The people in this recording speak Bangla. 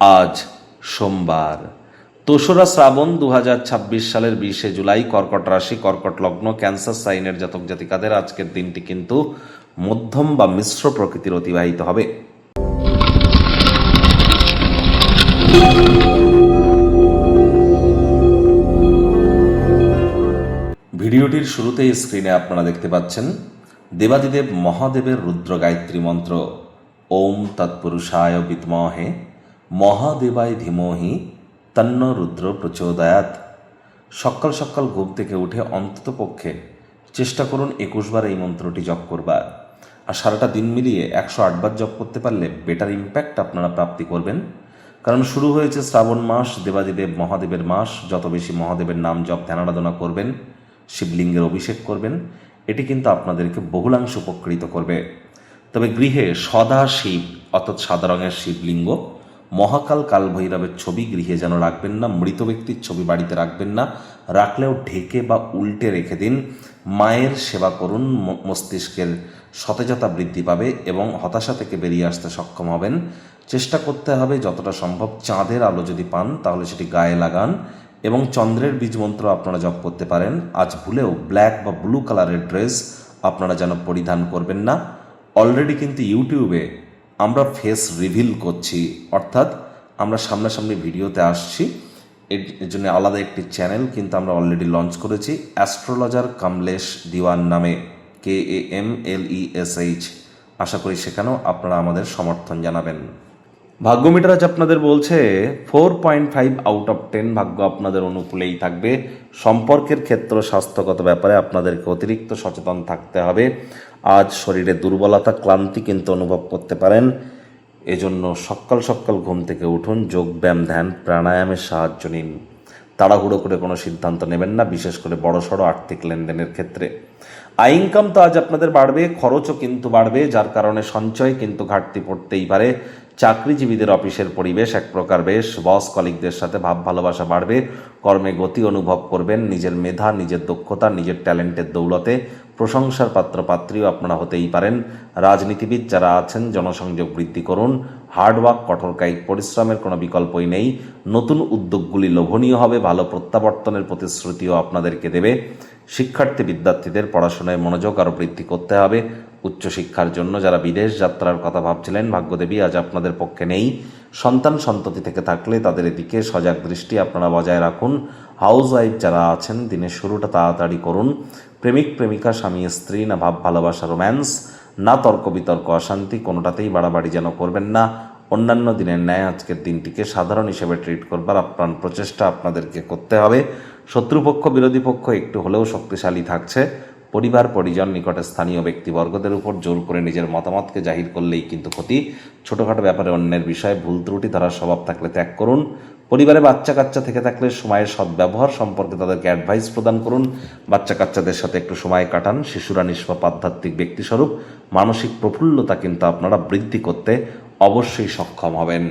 আজ সোমবার, দোসরা শ্রাবণ 2026 সালের 20শে জুলাই। কর্কট রাশি, কর্কট লগ্ন, ক্যান্সার সাইনের জাতক জাতিকাদের আজকের দিনটি কিন্তু মধ্যম বা মিশ্র প্রকৃতির অতিবাহিত হবে। ভিডিওটির শুরুতেই স্ক্রিনে আপনারা দেখতে পাচ্ছেন দেবাদিদেব মহাদেবের রুদ্র গায়ত্রী মন্ত্র, ওম তৎপুরুষায় বিদ্মহে মহাদেবায় ধীমহি তন্ন রুদ্র প্রচোদয়াৎ। সকাল সকাল ঘুম থেকে উঠে অন্তত পক্ষে চেষ্টা করুন 21 বার এই মন্ত্রটি জপ করবার, আর সারাটা দিন মিলিয়ে 108 বার জপ করতে পারলে বেটার ইম্প্যাক্ট আপনারা প্রাপ্তি করবেন। কারণ শুরু হয়েছে শ্রাবণ মাস, দেবাদিদেব মহাদেবের মাস। যত বেশি মহাদেবের নাম জপ ধ্যান আরাধনা করবেন, শিবলিঙ্গের অভিষেক করবেন, এটি কিন্তু আপনাদেরকে বহুলাংশ উপকৃত করবে। তবে গৃহে সদা শিব অর্থাৎ সাদা রঙের শিবলিঙ্গ, মহাকাল কাল ভৈরবের ছবি গৃহে যেন রাখবেন না। মৃত ব্যক্তির ছবি বাড়িতে রাখবেন না, রাখলেও ঢেকে বা উল্টে রেখে দিন। মায়ের সেবা করুন, মস্তিষ্কের সতেজতা বৃদ্ধি পাবে এবং হতাশা থেকে বেরিয়ে আসতে সক্ষম হবেন। চেষ্টা করতে হবে যতটা সম্ভব চাঁদের আলো যদি পান তাহলে সেটি গায়ে লাগান এবং চন্দ্রের বীজ মন্ত্র আপনারা জপ করতে পারেন। আজ ভুলেও ব্ল্যাক বা ব্লু কালারের ড্রেস আপনারা যেন পরিধান করবেন না। অলরেডি কিন্তু ইউটিউবে আমরা ফেস রিভিল করছি, অর্থাৎ আমরা সামনাসামনি ভিডিওতে আসছি। এর জন্য আলাদা একটি চ্যানেল কিন্তু আমরা অলরেডি লঞ্চ করেছি, অ্যাস্ট্রোলজার কমলেশ দিওয়ান নামে, KAMLESH। আশা করি সেখানেও আপনারা আমাদের সমর্থন জানাবেন। ভাগ্য মিটার আজ আপনাদের বলছে 4.5 আউট অফ 10 ভাগ্য আপনাদের অনুকূলেই থাকবে। সম্পর্কের ক্ষেত্র, স্বাস্থ্যগত ব্যাপারে আপনাদেরকে অতিরিক্ত সচেতন থাকতে হবে। আজ শরীরে দুর্বলতা, ক্লান্তি কিন্তু অনুভব করতে পারেন। এজন্য সকাল সকাল ঘুম থেকে উঠুন, যোগব্যায়াম, ধ্যান, প্রাণায়ামের সাহায্য নিন। তাড়াহুড়ো করে কোনো সিদ্ধান্ত নেবেন না, বিশেষ করে বড়সড় আর্থিক লেনদেনের ক্ষেত্রে। আয় ইনকাম তো আজ আপনাদের বাড়বে, খরচও কিন্তু বাড়বে, যার কারণে সঞ্চয় কিন্তু ঘাটতি পড়তেই পারে। চাকরিজীবীদের অফিসের পরিবেশ এক প্রকার বেশ, বস কলিগদের সাথে ভাব ভালোবাসা বাড়বে, কর্মে গতি অনুভব করবেন। নিজের মেধা, নিজের দক্ষতা, নিজের ট্যালেন্টের দৌলতে প্রশংসার পাত্র পাত্রীও আপনারা হতেই পারেন। রাজনীতিবিদ যারা আছেন জনসংযোগ বৃদ্ধি করুন। হার্ডওয়ার্ক, কঠোর কায়িক পরিশ্রমের কোনো বিকল্পই নেই। নতুন উদ্যোগগুলি লোভনীয় হবে, ভালো প্রত্যাবর্তনের প্রতিশ্রুতিও আপনাদেরকে দেবে। শিক্ষার্থী বিদ্যার্থীদের পড়াশোনায় মনোযোগ আরও বৃদ্ধি করতে হবে। উচ্চশিক্ষার জন্য যারা বিদেশ যাত্রার কথা ভাবছিলেন, ভাগ্যদেবী আজ আপনাদের পক্ষে নেই। সন্তান সন্ততি থেকে থাকলে তাদের এদিকে সজাগ দৃষ্টি আপনারা বজায় রাখুন। হাউস ওয়াইফ যারা আছেন দিনের শুরুটা তাড়াতাড়ি করুন। প্রেমিক প্রেমিকা, স্বামী স্ত্রী, না ভাব ভালোবাসা রোম্যান্স, না তর্ক বিতর্ক অশান্তি, কোনোটাতেই বাড়াবাড়ি যেন করবেন না। অন্যান্য দিনের ন্যায় আজকের দিনটিকে সাধারণ হিসেবে ট্রিট করবার আপ্রাণ প্রচেষ্টা আপনাদেরকে করতে হবে। শত্রুপক্ষ, বিরোধী পক্ষ একটু হলেও শক্তিশালী থাকছে। পরিবার, পরিজন, নিকটে স্থানীয় ব্যক্তিবর্গদের উপর জোর করে নিজের মতামতকে জাহির করলেই কিন্তু ক্ষতি। ছোটোখাটো ব্যাপারে অন্যের বিষয়ে ভুল ত্রুটি ধরার স্বভাব থাকলে ত্যাগ করুন। পরিবারে বাচ্চা কাচ্চা থেকে থাকলে সময়ের সদ্ব্যবহার সম্পর্কে তাদেরকে অ্যাডভাইস প্রদান করুন। বাচ্চা কাচ্চাদের সাথে একটু সময় কাটান। শিশুরা নিষ্পাপ আধ্যাত্মিক ব্যক্তিস্বরূপ, মানসিক প্রফুল্লতা কিন্তু আপনারা বৃদ্ধি করতে অবশ্যই সক্ষম হবেন।